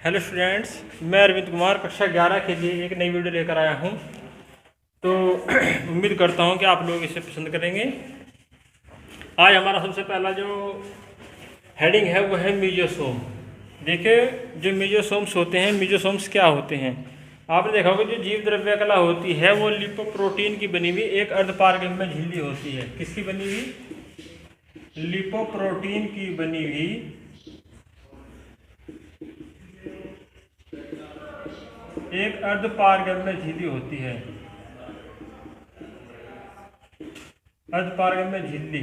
Hello students, मैं अरविंद कुमार कक्षा 11 के लिए एक नई वीडियो लेकर आया हूं। तो उम्मीद करता हूं कि आप लोग इसे पसंद करेंगे। आज हमारा सबसे पहला जो हेडिंग है वो है मीजोसोम। देखिए, जो मीजोसोम्स होते हैं, मीजोसोम्स क्या होते हैं? आपने देखा होगा जो जीव द्रव्य कला होती है वो लिपोप्रोटीन की बनी हुई एक अर्धपारगम्य झिल्ली होती है। किसकी बनी हुई? लिपोप्रोटीन की बनी हुई एक अर्धपारगम्य झिल्ली होती है। अर्धपारगम्य झिल्ली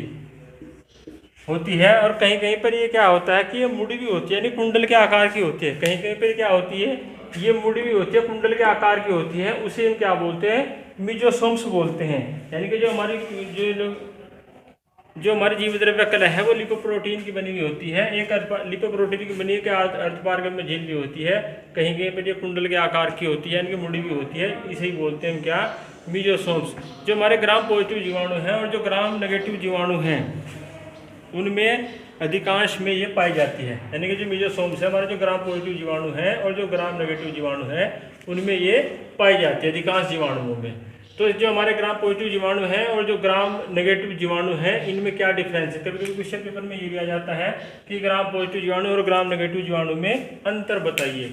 होती है और कहीं कहीं पर ये क्या होता है कि ये मुड़ी भी होती है, यानी कुंडल के आकार की होती है। कहीं कहीं पर क्या होती है, ये मुड़ी भी होती है, कुंडल के आकार की होती है। उसे हम क्या बोलते हैं? मीजोसोम्स बोलते हैं। यानी कि जो हमारी जीव द्रव्य कला है वो लिपोप्रोटीन की बनी हुई होती है। एक लिपोप्रोटीन की बनी हुई अर्धपारगम्य झिल्ली होती है। कहीं कहीं पर ये कुंडल के आकार की होती है, यानी कि मुड़ी भी होती है। इसे ही बोलते हैं हम क्या? मीजोसोम्स। जो हमारे ग्राम पॉजिटिव जीवाणु हैं और जो ग्राम नेगेटिव जीवाणु हैं उनमें अधिकांश में ये पाई जाती है। यानी कि जो मीजोसोम्स है, हमारे जो ग्राम पॉजिटिव जीवाणु हैं और जो ग्राम नेगेटिव जीवाणु हैं उनमें ये पाई जाती है, अधिकांश जीवाणुओं में। तो जो हमारे ग्राम पॉजिटिव जीवाणु हैं और जो ग्राम नेगेटिव जीवाणु हैं इनमें क्या डिफरेंस है? कभी कभी क्वेश्चन पेपर में ये भी आ जाता है कि ग्राम पॉजिटिव जीवाणु और ग्राम नेगेटिव जीवाणु में अंतर बताइए।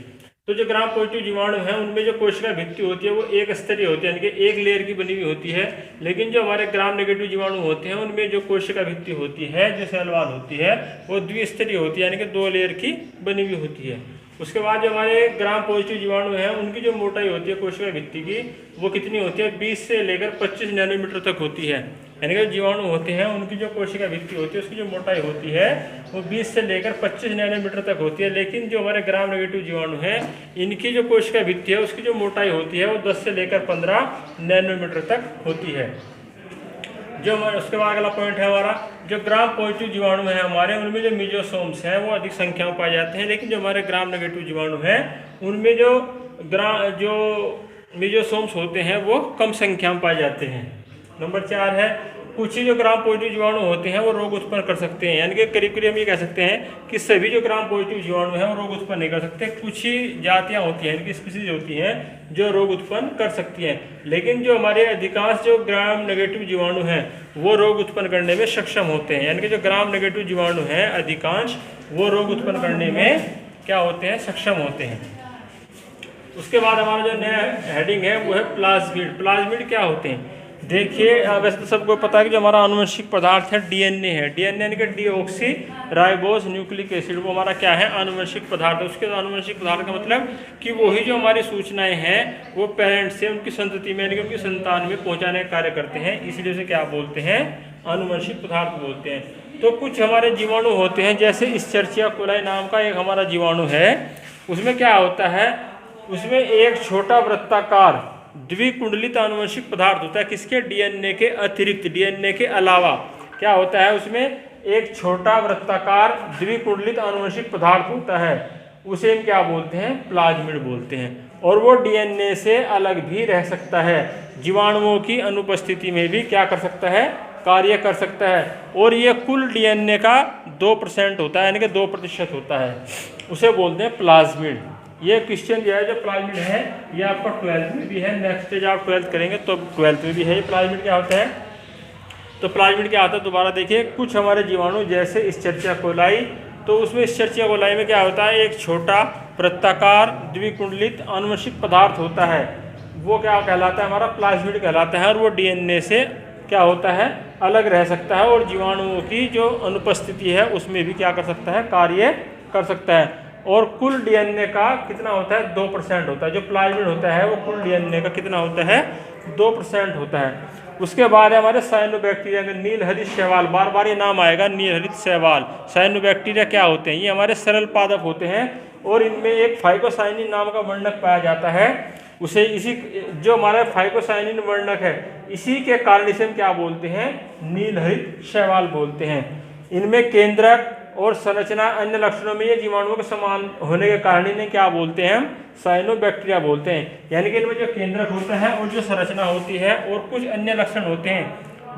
तो जो ग्राम पॉजिटिव जीवाणु हैं उनमें जो कोशिका भित्ति होती है वो एक स्तरीय होती है, यानी कि एक लेयर की बनी हुई होती है। लेकिन जो हमारे ग्राम नेगेटिव जीवाणु होते हैं उनमें जो कोशिका भित्ति होती है, जो सेल वॉल होती है, वो द्विस्तरीय होती है, यानी कि 2 लेयर की बनी हुई होती है। उसके बाद जो हमारे ग्राम पॉजिटिव जीवाणु हैं उनकी जो मोटाई होती है कोशिका भित्ति की वो कितनी होती है? 20 से लेकर 25 नैनोमीटर तक होती है। यानी कि जीवाणु होते हैं उनकी जो कोशिका भित्ति होती है उसकी जो मोटाई होती है वो 20 से लेकर 25 नैनोमीटर तक होती है। लेकिन जो हमारे ग्राम नेगेटिव जीवाणु हैं इनकी जो कोशिका भित्ति है उसकी जो मोटाई होती है वो 10 से लेकर 15 नैनोमीटर तक होती है। जो हमारे उसके बाद अगला पॉइंट है हमारा, जो ग्राम पॉजिटिव जीवाणु हैं हमारे उनमें जो मीजोसोम्स हैं वो अधिक संख्या में पाए जाते हैं। लेकिन जो हमारे ग्राम नेगेटिव जीवाणु हैं उनमें जो मीजोसोम्स होते हैं वो कम संख्या में पाए जाते हैं। नंबर 4 है, कुछ ही जो ग्राम पॉजिटिव जीवाणु होते हैं वो रोग उत्पन्न कर सकते हैं। यानी कि करीब करीब हम ये कह सकते हैं कि सभी जो ग्राम पॉजिटिव जीवाणु हैं वो रोग उत्पन्न नहीं कर सकते। कुछ ही जातियां होती हैं, यानी कि स्पीसीज होती हैं जो रोग उत्पन्न कर सकती हैं। लेकिन जो हमारे अधिकांश जो ग्राम नेगेटिव जीवाणु हैं वो रोग उत्पन्न करने में सक्षम होते हैं। यानी कि जो ग्राम नेगेटिव जीवाणु हैं अधिकांश वो रोग उत्पन्न करने में क्या होते हैं? सक्षम होते हैं। उसके बाद हमारा जो नया हेडिंग है वो है प्लाज्मिड। प्लाज्मिड क्या होते हैं? देखिए, वैसे तो सबको पता है कि जो हमारा आनुवंशिक पदार्थ है डीएनए है। डीएनए यानी कि डीऑक्सी राइबोस न्यूक्लिक एसिड, वो हमारा क्या है? आनुवंशिक पदार्थ है। उसके आनुवंशिक पदार्थ का मतलब कि वही जो हमारी सूचनाएं हैं वो पेरेंट्स से उनकी संतति में यानी कि उनकी संतान में पहुंचाने का कार्य करते हैं, इसलिए उसे क्या बोलते हैं? आनुवंशिक पदार्थ बोलते हैं। तो कुछ हमारे जीवाणु होते हैं, जैसे इस्चर्चिया कोलाई नाम का एक हमारा जीवाणु है। उसमें क्या होता है? उसमें एक छोटा वृत्ताकार द्विकुंडलित आनुवंशिक पदार्थ होता है। किसके? डीएनए के अतिरिक्त, डीएनए के अलावा क्या होता है? उसमें एक छोटा वृत्ताकार द्विकुंडलित आनुवंशिक पदार्थ होता है। उसे हम क्या बोलते हैं? प्लाज्मिड बोलते हैं। और वो डीएनए से अलग भी रह सकता है, जीवाणुओं की अनुपस्थिति में भी क्या कर सकता है? कार्य कर सकता है। और ये कुल डीएनए का 2% होता है, यानी कि 2% होता है, उसे बोलते हैं प्लाज्मिड। ये क्वेश्चन जो है, जो प्लाज्मिड है ये आपका 12th में भी है। नेक्स्ट जब आप 12th करेंगे तो 12th में भी है। ये प्लाज्मिड क्या होता है? तो प्लाज्मिड क्या होता है दोबारा देखिए, कुछ हमारे जीवाणु जैसे इस्चर्चिया कोलाई, तो उसमें इस्चर्चिया कोलाई में क्या होता है? एक छोटा वृत्ताकार द्विकुंडलित आनुवंशिक पदार्थ होता है, वो क्या कहलाता है? हमारा प्लाज्मिड कहलाता है। और वो डीएनए से क्या होता है? अलग रह सकता है और जीवाणुओं की जो अनुपस्थिति है उसमें भी क्या कर सकता है? कार्य कर सकता है। और कुल डीएनए का कितना होता है? 2% होता है। जो प्लाज्मिड होता है वो कुल डीएनए का कितना होता है? 2% होता है। उसके बाद है हमारे साइनोबैक्टीरिया के नीलहरित शैवाल, बार बार ये नाम आएगा, नीलहरित शैवाल। साइनोबैक्टीरिया क्या होते हैं? ये हमारे सरल पादप होते हैं और इनमें एक फाइकोसाइनिन नाम का वर्णक पाया जाता है। उसे इसी जो हमारा फाइकोसाइनिन वर्णक है इसी के कारण इसे हम क्या बोलते हैं? नीलहरित शैवाल बोलते हैं। इनमें केंद्रक और संरचना अन्य लक्षणों में ये जीवाणुओं के समान होने के कारण इन्हें क्या बोलते हैं? हम साइनोबैक्टीरिया बोलते हैं। यानी कि इनमें जो केंद्रक होता है और जो संरचना होती है और कुछ अन्य लक्षण होते हैं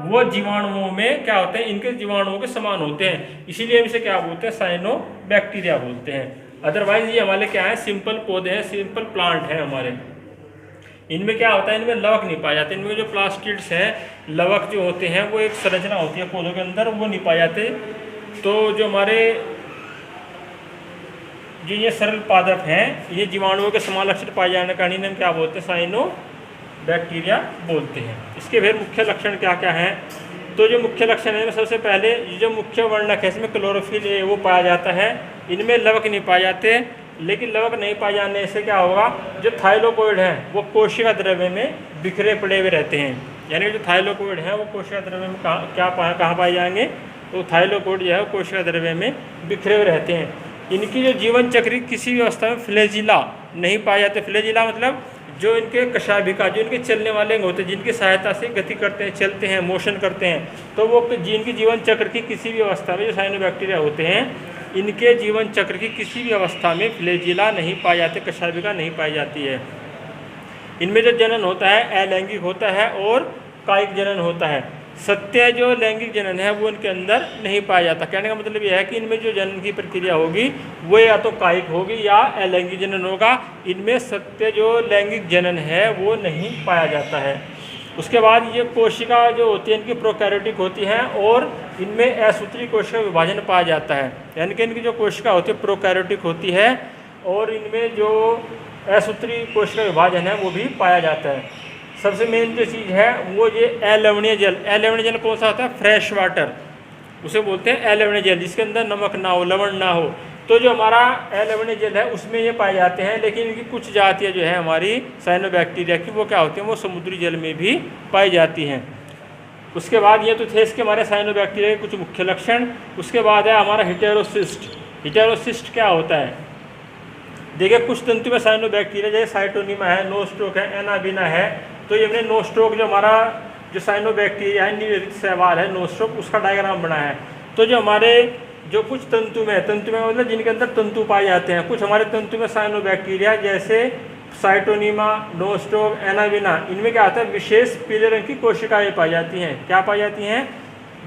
वो जीवाणुओं में क्या होते हैं, इनके जीवाणुओं के समान होते हैं, इसीलिए हम इसे क्या बोलते हैं, साइनोबैक्टीरिया बोलते हैं। अदरवाइज ये हमारे क्या है, सिंपल पौधे हैं, सिंपल प्लांट हैं हमारे। इनमें क्या होता है, इनमें लवक नहीं पाए जाते। इनमें जो प्लास्टिड्स हैं, लवक जो होते हैं वो एक संरचना होती है पौधों के अंदर, वो नहीं पाए जाते। तो जो हमारे ये सरल पादप हैं, ये जीवाणुओं के समान लक्षण पाए जाने का हम क्या बोलते हैं, साइनोबैक्टीरिया बोलते हैं। इसके फिर मुख्य लक्षण क्या क्या हैं, तो जो मुख्य लक्षण है सबसे पहले जो मुख्य वर्णक है इसमें क्लोरोफिल ए वो पाया जाता है। इनमें लवक नहीं पाए जाते, लेकिन लवक नहीं पाए जाने से क्या होगा, जो थाइलोकोइड है वो कोशिका द्रव्य में बिखरे पड़े हुए रहते हैं। यानी जो थाइलोकोइड है वो कोशिका द्रव्य में कहाँ पाए जाएंगे, तो थाइलोकोइड जो है वो कोशिका द्रव्य में बिखरे हुए रहते हैं। इनकी जो जीवन चक्र किसी भी अवस्था में फ्लैजिला नहीं पाए जाते। फ्लैजिला मतलब जो इनके कशाभिका, जो इनके चलने वाले अंग होते हैं, जिनकी सहायता से गति करते हैं, चलते हैं, मोशन करते हैं, तो वो जिनकी जीवन चक्र की किसी भी अवस्था में जो साइनोबैक्टीरिया होते हैं, इनके जीवन चक्र की किसी भी अवस्था में फ्लैजिला नहीं पाए जाते, कशाभिका नहीं पाई जाती है। इनमें जो जनन होता है अलैंगिक होता है और कायिक जनन होता है। सत्य जो लैंगिक जनन है वो इनके अंदर नहीं पाया जाता। कहने का मतलब यह है कि इनमें जो जनन की प्रक्रिया होगी वो या तो कायिक होगी या अलैंगिक जनन होगा। इनमें सत्य जो लैंगिक जनन है वो नहीं पाया जाता है। उसके बाद ये कोशिका जो होती है इनकी प्रोकैरियोटिक होती है और इनमें असूत्री कोशिका विभाजन पाया जाता है। यानी कि इनकी जो कोशिका होती है प्रोकैरियोटिक होती है और इनमें जो असूत्री कोशिका विभाजन है वो भी पाया जाता है। सबसे मेन जो चीज़ है वो ये अलवणीय जल। अलवणीय जल कौन सा होता है, फ्रेश वाटर, उसे बोलते हैं अलवणीय जल, जिसके अंदर नमक ना हो, लवण ना हो। तो जो हमारा अलवणीय जल है उसमें ये पाए जाते हैं, लेकिन इनकी कुछ जातियाँ जो है हमारी साइनोबैक्टीरिया की वो क्या होती हैं, वो समुद्री जल में भी पाई जाती हैं। उसके बाद ये तो थे इसके हमारे साइनोबैक्टीरिया के कुछ मुख्य लक्षण। उसके बाद है हमारा हेटेरोसिस्ट। हेटेरोसिस्ट क्या होता है, देखिए कुछ तंतु में साइनोबैक्टीरिया जैसे साइटोनिमा है, नोस्ट्रोक है, एनाबिना है। तो ये हमने नोस्ट्रोक जो हमारा जो साइनोबैक्टीरिया है नियोजित शैवाल है नोस्ट्रोक, उसका डायग्राम बना है। तो जो हमारे जो कुछ तंतु में मतलब जिनके अंदर तंतु पाए जाते हैं, कुछ हमारे तंतु में साइनोबैक्टीरिया जैसे साइटोनिमा, नोस्ट्रोक, एनाबिना, इनमें क्या आता है, विशेष पीले रंग की कोशिकाएं पाई जाती हैं। क्या पाई जाती हैं,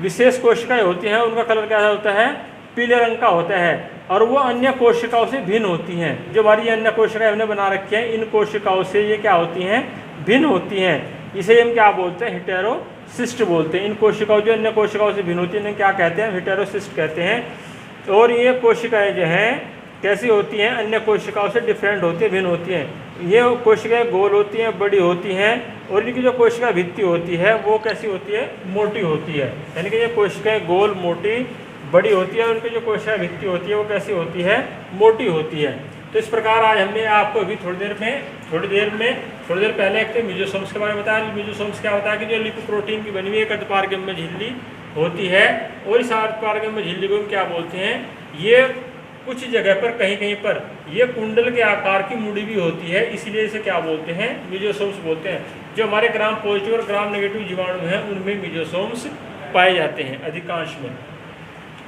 विशेष कोशिकाएं होती हैं, उनका कलर क्या होता है, पीले रंग का होता है और वो अन्य कोशिकाओं से भिन्न होती हैं। जो हमारी अन्य कोशिकाएं हमने बना रखी हैं, इन कोशिकाओं से ये क्या होती हैं, भिन्न होती हैं। इसे हम क्या बोलते हैं, हेटेरोसिस्ट बोलते हैं। इन कोशिकाओं जो अन्य कोशिकाओं से भिन्न होती हैं इन्हें क्या कहते हैं, हेटेरोसिस्ट कहते हैं। और ये कोशिकाएं जो हैं कैसी होती हैं, अन्य कोशिकाओं से डिफरेंट होती हैं, भिन्न होती हैं। ये कोशिकाएं गोल होती हैं, बड़ी होती हैं और इनकी जो कोशिका भित्ति होती है वो कैसी होती है, मोटी होती है। यानी कि ये कोशिकाएं गोल, मोटी, बड़ी होती है और उनकी जो कोशिका भित्ति होती है वो कैसी होती है, मोटी होती है। तो इस प्रकार आज हमने आपको अभी थोड़ी देर पहले एक मीजोसोम्स के बारे में बताया। मीजोसोम्स क्या होता है कि जो लिपोप्रोटीन की बनी हुई एक अर्धपारगम्य झिल्ली होती है और इस अर्धपारगम्य झिल्ली को हम क्या बोलते हैं, ये कुछ जगह पर कहीं पर ये कुंडल के आकार की मुड़ी भी होती है, इसलिए इसे क्या बोलते हैं, मीजोसोम्स बोलते हैं। जो हमारे ग्राम पॉजिटिव और ग्राम नेगेटिव जीवाणु हैं उनमें मीजोसोम्स पाए जाते हैं अधिकांश में।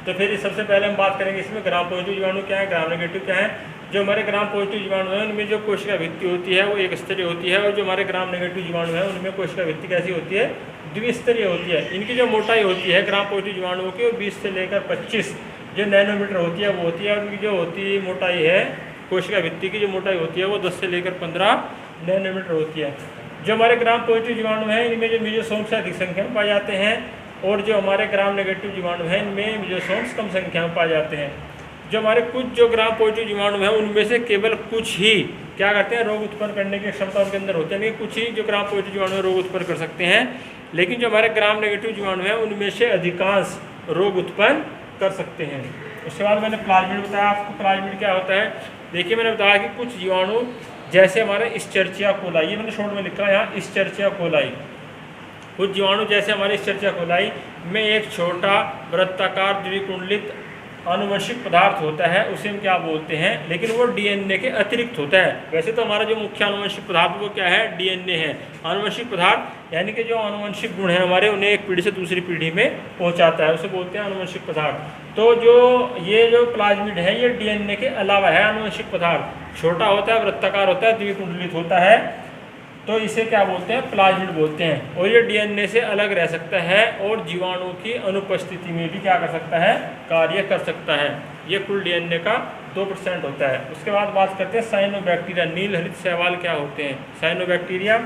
तो फिर सबसे पहले हम बात करेंगे इसमें ग्राम पॉजिटिव जीवाणु क्या है, ग्राम नेगेटिव क्या है। जो हमारे ग्राम पॉजिटिव जीवाणु है उनमें जो कोशिका भित्ति होती है वो एक स्तरीय होती है और जो हमारे ग्राम नेगेटिव जीवाणु है उनमें कोशिका भित्ति कैसी होती है, द्विस्तरीय होती है। इनकी जो मोटाई होती है ग्राम पॉजिटिव जीवाणुओं की वो 20 से लेकर 25 जो नैनोमीटर होती है वो होती है। और उनकी जो होती है मोटाई है, कोशिका भित्ति की जो मोटाई होती है वो 10 से लेकर 15 नैनोमीटर होती है। जो हमारे ग्राम पॉजिटिव जीवाणु हैं इनमें जो मीजोसोम्स अधिक संख्या में पाए जाते हैं और जो हमारे ग्राम नेगेटिव जीवाणु हैं इनमें मीजोसोम्स कम संख्या में पाए जाते हैं। जो हमारे कुछ जो ग्राम पॉजिटिव जीवाणु हैं उनमें से केवल कुछ ही क्या करते हैं, रोग उत्पन्न करने की क्षमता उनके अंदर होती है। यानी कुछ ही जो ग्राम पॉजिटिव जीवाणु रोग उत्पन्न कर सकते हैं, लेकिन जो हमारे ग्राम नेगेटिव जीवाणु हैं उनमें से अधिकांश रोग उत्पन्न कर सकते हैं। उसके बाद मैंने प्लाज्मिड बताया आपको। प्लाज्मिड क्या होता है, देखिए मैंने बताया कि कुछ जीवाणु जैसे हमारे इस्चर्चिया कोलाई, ये मैंने शॉर्ट में लिखा है यहाँ इस्चर्चिया कोलाई, कुछ जीवाणु जैसे हमारे इस्चर्चिया कोलाई में एक छोटा वृत्ताकार द्विकुंडलित आनुवंशिक पदार्थ होता है, उसे हम क्या बोलते हैं, लेकिन वो डीएनए के अतिरिक्त होता है। वैसे तो हमारा जो मुख्य आनुवंशिक पदार्थ वो क्या है, डीएनए है। आनुवंशिक पदार्थ यानी कि जो आनुवंशिक गुण हैं हमारे उन्हें एक पीढ़ी से दूसरी पीढ़ी में पहुंचाता है, उसे बोलते हैं आनुवंशिक पदार्थ। तो ये जो प्लाज्मिड है ये डीएनए के अलावा है आनुवंशिक पदार्थ, छोटा होता है, वृत्ताकार होता है, द्विकुंडलित होता है तो इसे क्या बोलते हैं, प्लाज्मिड बोलते हैं। और ये डीएनए से अलग रह सकता है और जीवाणु की अनुपस्थिति में भी क्या कर सकता है, कार्य कर सकता है। ये कुल डीएनए का 2% होता है। उसके बाद बात करते हैं साइनोबैक्टीरिया। नील हरित शैवाल क्या होते हैं? साइनोबैक्टीरिया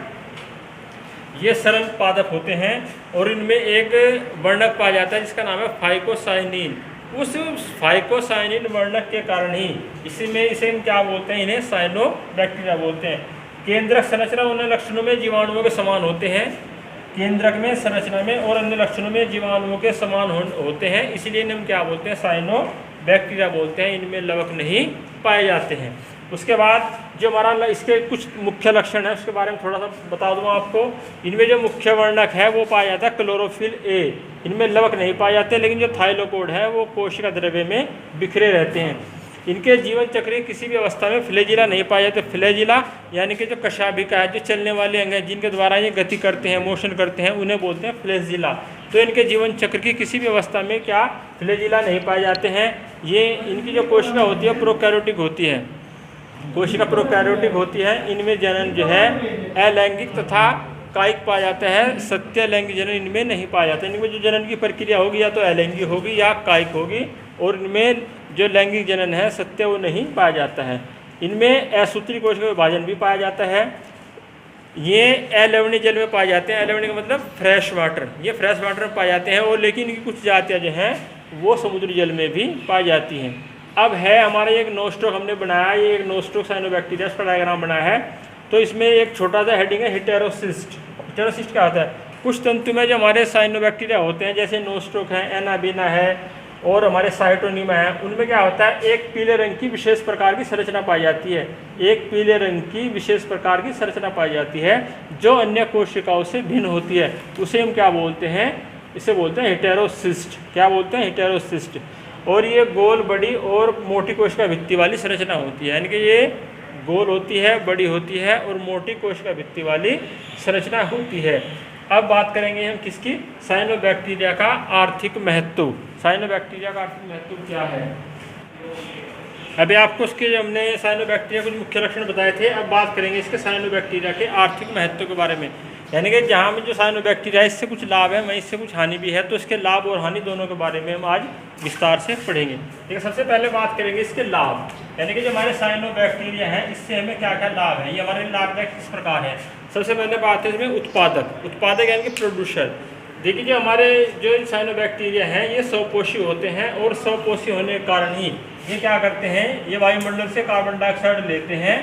ये सरल पादप होते हैं और इनमें एक वर्णक पाया जाता है जिसका नाम है फाइकोसाइनिन। उस फाइकोसाइनिन वर्णक के कारण ही इसे हम क्या बोलते हैं, इन्हें साइनोबैक्टीरिया बोलते हैं। केंद्रक संरचना उन लक्षणों में जीवाणुओं के समान होते हैं, केंद्रक में संरचना में और अन्य लक्षणों में जीवाणुओं के समान होते हैं, इसलिए इन्हें हम क्या बोलते हैं, साइनोबैक्टीरिया बोलते हैं। इनमें लवक नहीं पाए जाते हैं। उसके बाद जो हमारा इसके कुछ मुख्य लक्षण है उसके बारे में थोड़ा सा बता दूँ आपको। इनमें जो मुख्य वर्णक है वो पाया जाता है क्लोरोफिल ए। इनमें लवक नहीं पाए जाते, लेकिन जो थाइलोकोड है वो कोशिका द्रव्य में बिखरे रहते हैं। इनके जीवन चक्र की किसी भी अवस्था में फ्लैजिला नहीं पाए जाते। फ्लैजिला यानी कि जो कशाभिका है, जो चलने वाले अंग हैं जिनके द्वारा ये गति करते हैं, मोशन करते हैं, उन्हें बोलते हैं फ्लैजिला। तो इनके जीवन चक्र की किसी भी अवस्था में क्या फ्लैजिला नहीं पाए जाते हैं। ये इनकी जो कोशिका होती है प्रोकैरियोटिक होती है, कोशिका प्रोकैरियोटिक होती है। इनमें जनन जो है अलैंगिक तथा कायिक पाया जाता है, सत्य लैंगिक जनन इनमें नहीं पाया जाता। इनमें जो जनन की प्रक्रिया होगी या तो अलैंगिक होगी या कायिक होगी, और इनमें जो लैंगिक जनन है सत्य वो नहीं पाया जाता है। इनमें असूत्री कोशिका विभाजन भी पाया जाता है। ये अलवणीय जल में पाए जाते हैं। अलवणीय का मतलब फ्रेश वाटर, ये फ्रेश वाटर में पाए जाते हैं। और लेकिन इनकी कुछ जातियाँ जो हैं वो समुद्री जल में भी पाई जाती हैं। अब है हमारा एक नोस्ट्रोक हमने बनाया, ये एक नोस्ट्रोक साइनोबैक्टीरिया का डायग्राम बनाया है। तो इसमें एक छोटा सा हेडिंग है हेटेरोसिस्ट। हेटेरोसिस्ट क्या होता है, कुछ तंतु में जो हमारे साइनोबैक्टीरिया होते हैं जैसे नोस्ट्रोक है, एनाबीना है और हमारे साइटोनीमा है, उनमें क्या होता है एक पीले रंग की विशेष प्रकार की संरचना पाई जाती है। एक पीले रंग की विशेष प्रकार की संरचना पाई जाती है जो अन्य कोशिकाओं से भिन्न होती है। उसे हम क्या बोलते हैं, इसे बोलते हैं हेटेरोसिस्ट। क्या बोलते हैं, हेटेरोसिस्ट। और ये गोल, बड़ी और मोटी कोशिका भित्ति वाली संरचना होती है, यानी कि ये गोल होती है, बड़ी होती है और मोटी कोशिका भित्ति वाली संरचना होती है। अब बात करेंगे हम किसकी, साइनोबैक्टीरिया का आर्थिक महत्व। साइनोबैक्टीरिया का आर्थिक महत्व क्या है। अभी आपको उसके जो हमने साइनोबैक्टीरिया कुछ मुख्य लक्षण बताए थे, अब बात करेंगे इसके साइनोबैक्टीरिया के आर्थिक महत्व के बारे में। यानी कि जहाँ में जो साइनोबैक्टीरिया है इससे कुछ लाभ है, वहीं इससे कुछ हानि भी है, तो इसके लाभ और हानि दोनों के बारे में हम आज विस्तार से पढ़ेंगे। लेकिन सबसे पहले बात करेंगे इसके लाभ, यानी कि जो हमारे साइनोबैक्टीरिया है इससे हमें क्या क्या लाभ है, ये हमारे लाभदायक किस प्रकार है। सबसे पहले बात है इसमें उत्पादक। उत्पादक यानी कि प्रोड्यूसर। देखिए जो हमारे जो साइनोबैक्टीरिया हैं ये स्वपोषी होते हैं और स्वपोषी होने के कारण ही ये क्या करते हैं, ये वायुमंडल से कार्बन डाइऑक्साइड लेते हैं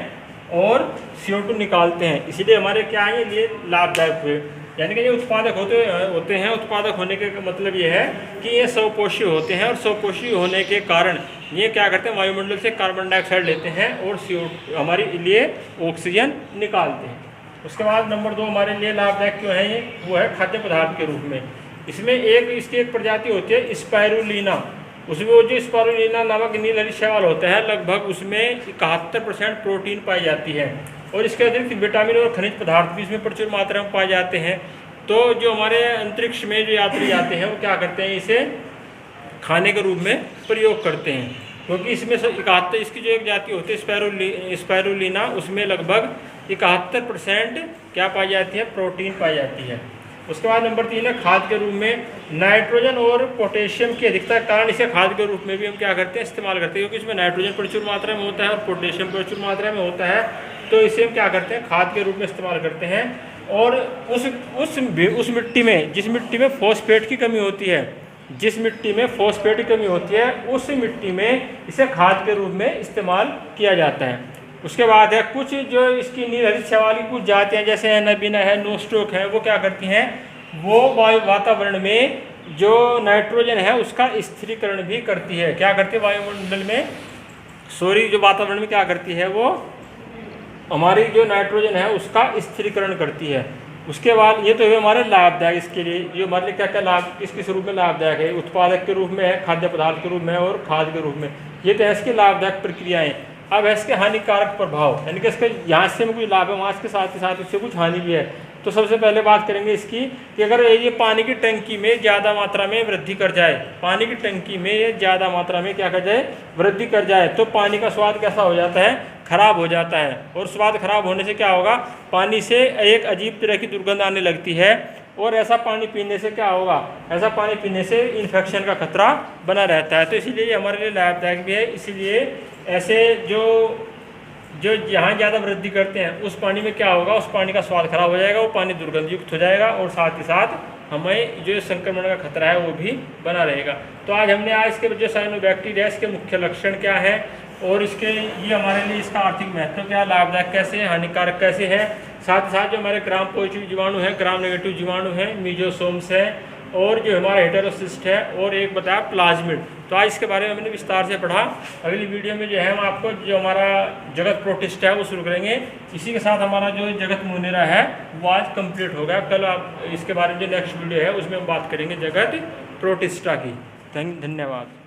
और CO2 निकालते हैं, इसीलिए हमारे क्या है ये लाभदायक हुए। यानी कि ये उत्पादक होते हैं। उत्पादक होने के मतलब ये है कि ये स्वपोषी होते हैं और स्वपोषी होने के कारण ये क्या करते हैं, वायुमंडल से कार्बन डाइऑक्साइड लेते हैं और CO2 हमारे लिए ऑक्सीजन निकालते हैं। उसके बाद नंबर 2 हमारे लिए लाभदायक क्यों है, ये वो है खाद्य पदार्थ के रूप में। इसमें इसकी एक प्रजाति होती है स्पाइरुलिना। उसमें वो जो स्पाइरुलिना नामक नील हरित शैवाल होता है लगभग उसमें 71% प्रोटीन पाई जाती है और इसके अतिरिक्त विटामिन और खनिज पदार्थ भी इसमें प्रचुर मात्रा में पाए जाते हैं। तो जो हमारे अंतरिक्ष में जो यात्री जाते हैं वो क्या करते हैं, इसे खाने के रूप में प्रयोग करते हैं, क्योंकि इसमें 71 इसकी जो एक जाति होती है स्पाइरुलिना उसमें लगभग 71% क्या पाई जाती है, प्रोटीन पाई जाती है। उसके बाद नंबर 3 है खाद के रूप में। नाइट्रोजन और पोटेशियम की अधिकता के कारण इसे खाद के रूप में भी हम क्या करते हैं, इस्तेमाल करते हैं, क्योंकि इसमें नाइट्रोजन प्रचुर मात्रा में होता है और पोटेशियम प्रचुर मात्रा में होता है, तो इसे हम क्या करते हैं, खाद के रूप में इस्तेमाल करते हैं। और उस मिट्टी में जिस मिट्टी में फॉस्फेट की कमी होती है, जिस मिट्टी में फॉस्फेट की कमी होती है उस मिट्टी में इसे खाद के रूप में इस्तेमाल किया जाता है। उसके बाद है कुछ जो इसकी नील हरित शैवाल की कुछ जातियाँ जैसे एनाबीना है, नोस्ट्रोक है, वो क्या करती हैं, वो वातावरण में जो नाइट्रोजन है उसका स्थिरीकरण भी करती है। क्या करती है, वायुमंडल में जो वातावरण में क्या करती है, वो हमारी जो नाइट्रोजन है उसका स्थिरीकरण करती है। उसके बाद ये तो है हमारे लाभदायक, इसके लिए जो हमारे लिए क्या क्या लाभ किस रूप में लाभदायक है, उत्पादक के रूप में है, खाद्य पदार्थ के रूप में और खाद के रूप में, ये तो है इसकी लाभदायक प्रक्रियाएँ। अब है इसके हानिकारक प्रभाव, यानी कि इसके यहाँ से में कुछ लाभ है वहाँ इसके साथ ही साथ इससे कुछ हानि भी है। तो सबसे पहले बात करेंगे इसकी कि अगर ये पानी की टंकी में ज़्यादा मात्रा में वृद्धि कर जाए, पानी की टंकी में ये ज़्यादा मात्रा में क्या कर जाए, वृद्धि कर जाए, तो पानी का स्वाद कैसा हो जाता है, खराब हो जाता है। और स्वाद खराब होने से क्या होगा, पानी से एक अजीब तरह की दुर्गंध आने लगती है, और ऐसा पानी पीने से क्या होगा, ऐसा पानी पीने से इन्फेक्शन का खतरा बना रहता है। तो इसीलिए हमारे लिए लाभदायक भी है। इसीलिए ऐसे जो जहाँ ज़्यादा वृद्धि करते हैं उस पानी में क्या होगा, उस पानी का स्वाद खराब हो जाएगा, वो पानी दुर्गंध युक्त हो जाएगा, और साथ ही साथ हमें जो संक्रमण का खतरा है वो भी बना रहेगा। तो आज हमने इसके जो साइनोबैक्टीरिया इसके मुख्य लक्षण क्या है, और इसके ये हमारे लिए इसका आर्थिक महत्व क्या, लाभदायक कैसे है, हानिकारक कैसे है, साथ ही साथ जो हमारे ग्राम पॉजिटिव जीवाणु हैं, ग्राम नेगेटिव जीवाणु हैं, मीजोसोम्स है, और जो हमारा हेटेरोसिस्ट है, और एक बताया प्लाज्मिड। तो आज इसके बारे में हमने विस्तार से पढ़ा। अगली वीडियो में जो है हम आपको जो हमारा जगत प्रोटिस्टा है वो शुरू करेंगे। इसी के साथ हमारा जो जगत मोनेरा है वो आज कंप्लीट हो गया। कल आप इसके बारे में जो नेक्स्ट वीडियो है उसमें हम बात करेंगे जगत प्रोटिस्टा की। धन्यवाद।